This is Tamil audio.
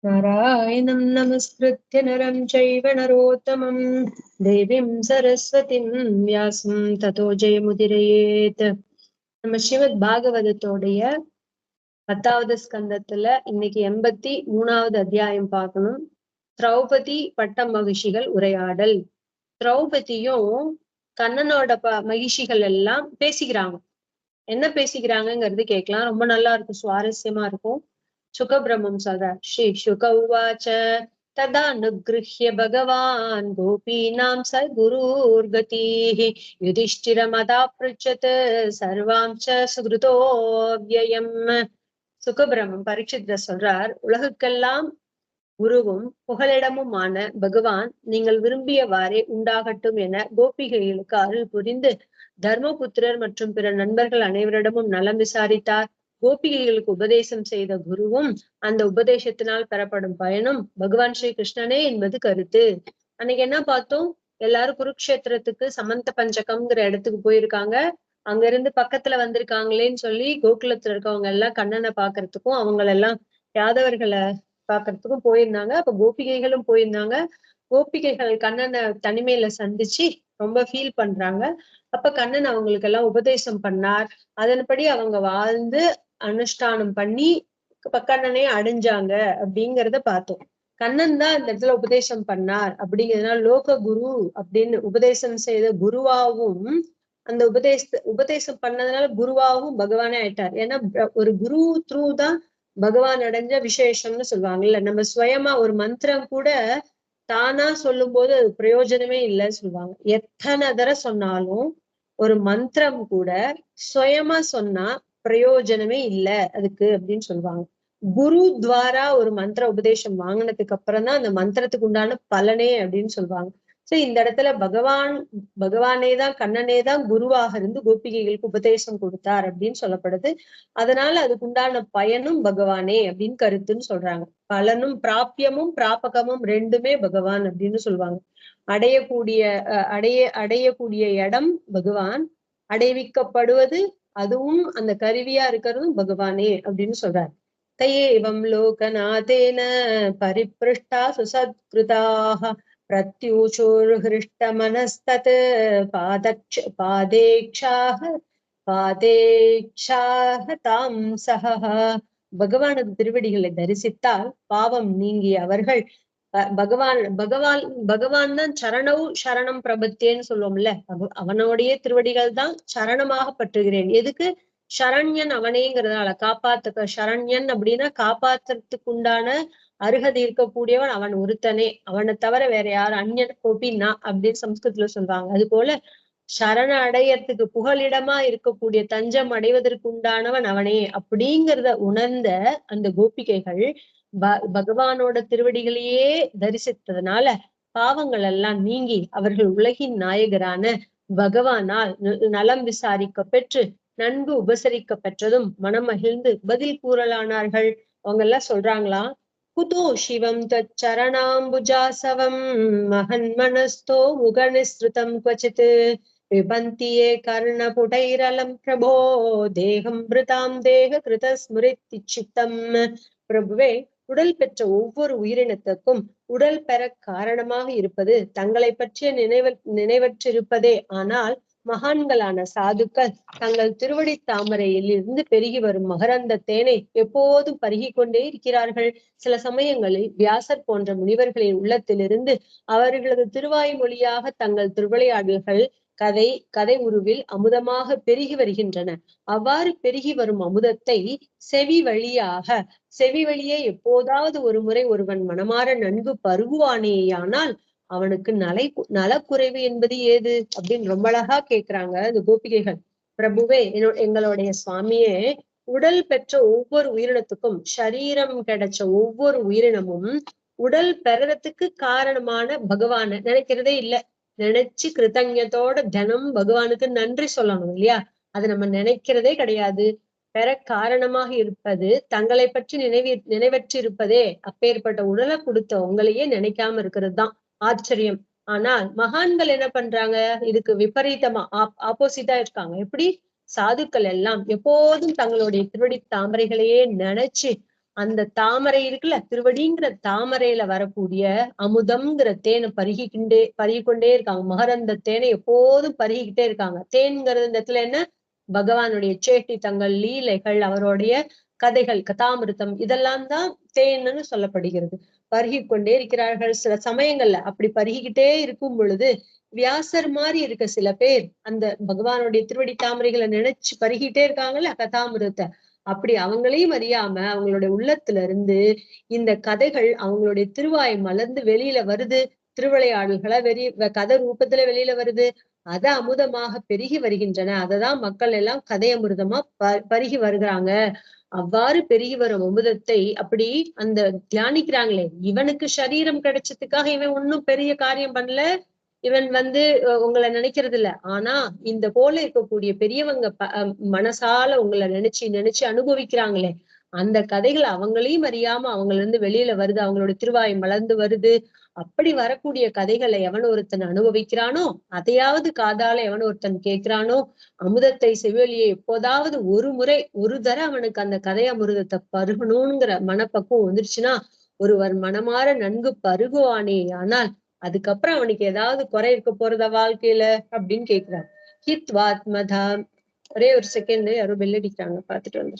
नारायणं नमस्कृत्य नरं चैव नरोत्तमं देवीं सरस्वतीं व्यासं ततो जयमुदीरयेत्. நம்ம ஸ்ரீமத் பாகவதத்தோடைய 10வது ஸ்கந்தத்துல இன்னைக்கு 83வது அத்தியாயம் பார்க்கணும். திரௌபதி பட்ட மகிழ்ச்சிகள் உரையாடல். திரௌபதியும் கண்ணனோட மகிழ்ச்சிகள் எல்லாம் பேசிக்கிறாங்க. என்ன பேசிக்கிறாங்கிறது கேட்கலாம். ரொம்ப நல்லா இருக்கும், சுவாரஸ்யமா இருக்கும். சுகபிரம்மம் சொல்றார். ஸ்ரீ சுக உவாச்ச ததானுகிருஹ்ய பகவான் கோபீனாம் ச குருர்கதீஹ யுதிஷ்டிரமதாப்ருச்சத் சர்வாம் ச சுக்ருதோவ்யயம். சுகபிரம்மம் பரீட்சித்ர சொல்றார், உலகுக்கெல்லாம் குருவும் புகலிடமுமான பகவான் நீங்கள் விரும்பியவாறே உண்டாகட்டும் என கோபிகைகளுக்கு அருள் புரிந்து தர்மபுத்திரர் மற்றும் பிற நண்பர்கள் அனைவரிடமும் நலம் விசாரித்தார். கோபிகைகளுக்கு உபதேசம் செய்த குருவும் அந்த உபதேசத்தினால் பெறப்படும் பயனும் பகவான் ஸ்ரீ கிருஷ்ணனே என்பது கருத்து. அன்னைக்கு என்ன பார்த்தோம்? எல்லாரும் குருக்ஷேத்திரத்துக்கு சமந்த பஞ்சகம்ங்கிற இடத்துக்கு போயிருக்காங்க. அங்க இருந்து பக்கத்துல வந்திருக்காங்களேன்னு சொல்லி கோகுலத்துல இருக்கவங்க எல்லாம் கண்ணனை பாக்குறதுக்கும் அவங்களெல்லாம் யாதவர்களை பாக்குறதுக்கும் போயிருந்தாங்க. அப்ப கோபிகைகளும் போயிருந்தாங்க. கோபிகைகள் கண்ணனை தனிமையில சந்திச்சு ரொம்ப ஃபீல் பண்றாங்க. அப்ப கண்ணன் அவங்களுக்கு எல்லாம் உபதேசம் பண்ணார். அதன்படி அவங்க வாழ்ந்து அனுஷ்டானம் பண்ணி கண்ணனை அடைஞ்சாங்க அப்படிங்கிறத பார்த்தோம். கண்ணன் தான் இந்த இடத்துல உபதேசம் பண்ணார் அப்படிங்கிறதுனால லோக குரு அப்படின்னு உபதேசம் செய்த குருவாவும் அந்த உபதேசம் பண்ணதுனால குருவாவும் பகவானே ஆயிட்டார். ஏன்னா ஒரு குரு த்ரூ தான் பகவான் அடைஞ்ச விசேஷம்னு சொல்லுவாங்கல்ல. நம்ம சுயமா ஒரு மந்திரம் கூட தானா சொல்லும் போது அது பிரயோஜனமே இல்லைன்னு சொல்லுவாங்க. எத்தனை தடவை சொன்னாலும் ஒரு மந்திரம் கூட சுயமா சொன்னா பிரயோஜனமே இல்லை அதுக்கு அப்படின்னு சொல்லுவாங்க. குரு துவாரா ஒரு மந்திர உபதேசம் வாங்கினதுக்கு அப்புறம் தான் அந்த மந்திரத்துக்கு உண்டான பலனே அப்படின்னு சொல்லுவாங்க. சோ இந்த இடத்துல பகவானே தான் கண்ணனே தான் குருவாக இருந்து கோபிகைகளுக்கு உபதேசம் கொடுத்தார் அப்படின்னு சொல்லப்படுது. அதனால அதுக்குண்டான பயனும் பகவானே அப்படின்னு கருத்துன்னு சொல்றாங்க. பலனும் பிராபியமும் பிராபகமும் ரெண்டுமே பகவான் அப்படின்னு சொல்லுவாங்க. அடையக்கூடிய இடம் பகவான், அடைவிக்கப்படுவது அதுவும் அந்த கருவியா இருக்கிறதும் பகவானே அப்படின்னு சொல்றாரு. தயேவம் லோகநாதேன பரிபிருஷ்டா சுசத்கிருதாக பிரத்யூச்சுர்ஹிருஷ்டமனஸ்தத் பாதேக்ஷாக தாம் சஹ. பகவானது திருவடிகளை தரிசித்தால் பாவம் நீங்கி அவர்கள் பகவான் தான் சரணம் பிரபத்தேன்னு சொல்லுவோம்ல. அவனோடைய திருவடிகள் தான் சரணமாக பற்றுகிறேன். எதுக்கு? சரண்யன் அவனேங்கிறதுனால. சரண்யன் அப்படின்னா காப்பாத்துறதுக்கு உண்டான அருகதை இருக்கக்கூடியவன் அவன் ஒருத்தனே. அவனை தவிர வேற யாரும் அந்யன் கோபின்னா அப்படின்னு சம்ஸ்கிருதத்துல சொல்றாங்க. அது போல சரண அடையறதுக்கு புகலிடமா இருக்கக்கூடிய தஞ்சம் அடைவதற்கு உண்டானவன் அவனே அப்படிங்கிறத உணர்ந்த அந்த கோபிகைகள் பகவானோட திருவடிகளையே தரிசித்ததுனால பாவங்கள் எல்லாம் நீங்கி அவர்கள் உலகின் நாயகரான பகவானால் நலம் விசாரிக்க பெற்று நன்கு உபசரிக்க பெற்றதும் மனம் மகிழ்ந்து பதில் கூறலானார்கள். அவங்க எல்லாம் சொல்றாங்களா, குதோ சிவம் தச்சரணாம்புஜாசவம் மகன் மனஸ்தோ முகநிஸ்ருதம் क्वचित् விபந்தியே கர்ணபுடைரலம் பிரபோ தேகம் பிருதாம் தேக கிருத ஸ்மிருதிச்சித்தம். பிரபுவே, உடல் பெற்ற ஒவ்வொரு உயிரினத்துக்கும் உடல் பெற காரணமாக இருப்பது தங்களை பற்றிய நினைவற்றிருப்பதே. ஆனால் மகான்களான சாதுக்கள் தங்கள் திருவடி தாமரையில் இருந்து பெருகி வரும் மகரந்த தேனை எப்போதும் பருகி கொண்டே இருக்கிறார்கள். சில சமயங்களில் வியாசர் போன்ற முனிவர்களின் உள்ளத்திலிருந்து அவர்களது திருவாய்மொழியாக தங்கள் திருவிளையாடல்கள் கதை உருவில் அமுதமாக பெருகி வருகின்றன. அவ்வாறு பெருகி வரும் அமுதத்தை செவி வழியே எப்போதாவது ஒரு முறை ஒருவன் மனமாற நன்கு பருகுவானேயானால் அவனுக்கு நலக்குறைவு என்பது ஏது அப்படின்னு ரொம்ப அழகா கேக்குறாங்க இந்த கோபிகைகள். பிரபுவே, எங்களுடைய சுவாமியே, உடல் பெற்ற ஒவ்வொரு உயிரினத்துக்கும், சரீரம் கிடைச்ச ஒவ்வொரு உயிரினமும் உடல் பெறறதுக்கு காரணமான பகவான நினைக்கிறதே இல்லை. நினைச்சு கிருத்தஞத்தோட தினம் பகவானுக்கு நன்றி சொல்லணும் இல்லையா? அது நம்ம நினைக்கிறதே கிடையாது. பெற காரணமாக இருப்பது தங்களை பற்றி நினைவற்றிருப்பதே. அப்பேற்பட்ட உடலை கொடுத்த உங்களையே நினைக்காம இருக்கிறது தான் ஆச்சரியம். ஆனால் மகான்கள் என்ன பண்றாங்க? இதுக்கு விபரீதமா ஆப்போசிட்டா இருக்காங்க. எப்படி? சாதுக்கள் எல்லாம் எப்போதும் தங்களுடைய திருவடி தாமரைகளையே நினைச்சு அந்த தாமரை இருக்குல்ல, திருவடிங்கிற தாமரையில வரக்கூடிய அமுதம்ங்கிற தேனை பருகிக்கொண்டே இருக்காங்க. மகரந்த தேனை எப்போதும் பருகிக்கிட்டே இருக்காங்க. தேன்ங்கிறது இந்த இடத்துல என்ன, பகவானுடைய சேஷ்டிதங்கள், லீலைகள், அவருடைய கதைகள், கதாமிருத்தம் இதெல்லாம் தான் தேன்னு சொல்லப்படுகிறது. பருகிக் கொண்டே இருக்கிறார்கள். சில சமயங்கள்ல அப்படி பருகிக்கிட்டே இருக்கும் பொழுது வியாசர் மாதிரி இருக்க சில பேர் அந்த பகவானுடைய திருவடி தாமரைகளை நினைச்சு பருகிட்டே இருக்காங்கல்ல கதாமிருத்த, அப்படி அவங்களையும் அறியாம அவங்களுடைய உள்ளத்துல இருந்து இந்த கதைகள் அவங்களுடைய திருவாய் மலர்ந்து வெளியில வருது. திருவிளையாடல்களை கதை ரூபத்துல வெளியில வருது. அத அமுதமாக பெருகி வருகின்றன. அததான் மக்கள் எல்லாம் கதை அமிர்தமா பருகி வருகிறாங்க. அவ்வாறு பெருகி வரும் அமுதத்தை அப்படி அந்த தியானிக்கிறாங்களே, இவனுக்கு சரீரம் கிடைச்சதுக்காக இவன் ஒன்னும் பெரிய காரியம் பண்ணல. இவன் உங்களை நினைக்கிறது இல்ல. ஆனா இந்த போல இருக்கக்கூடிய பெரியவங்க மனசால உங்களை நினைச்சு அனுபவிக்கிறாங்களே, அந்த கதைகள் அவங்களையும் அறியாம அவங்கள இருந்து வெளியில வருது. அவங்களோட திருவாய் மலர்ந்து வருது. அப்படி வரக்கூடிய கதைகளை எவன் ஒருத்தன் அனுபவிக்கிறானோ, அதையாவது காதால எவன் ஒருத்தன் கேட்கிறானோ, அமுதத்தை செவிலியை எப்போதாவது ஒரு முறை ஒரு தர அவனுக்கு அந்த கதை அமிர்தத்தை பருகணுங்கிற மனப்பக்குவம் வந்துருச்சுன்னா, ஒருவர் மனமாற நன்கு பருகுவானே. ஆனால் அதுக்கப்புறம் அவனுக்கு ஏதாவது குறை இருக்க போறதா வாழ்க்கையில அப்படின்னு கேக்குறாரு. ஹித்வாத்மதா. ஒரே ஒரு செகண்ட் யாரோ பெல் அடிக்கிறாங்க, பாத்துட்டு வந்து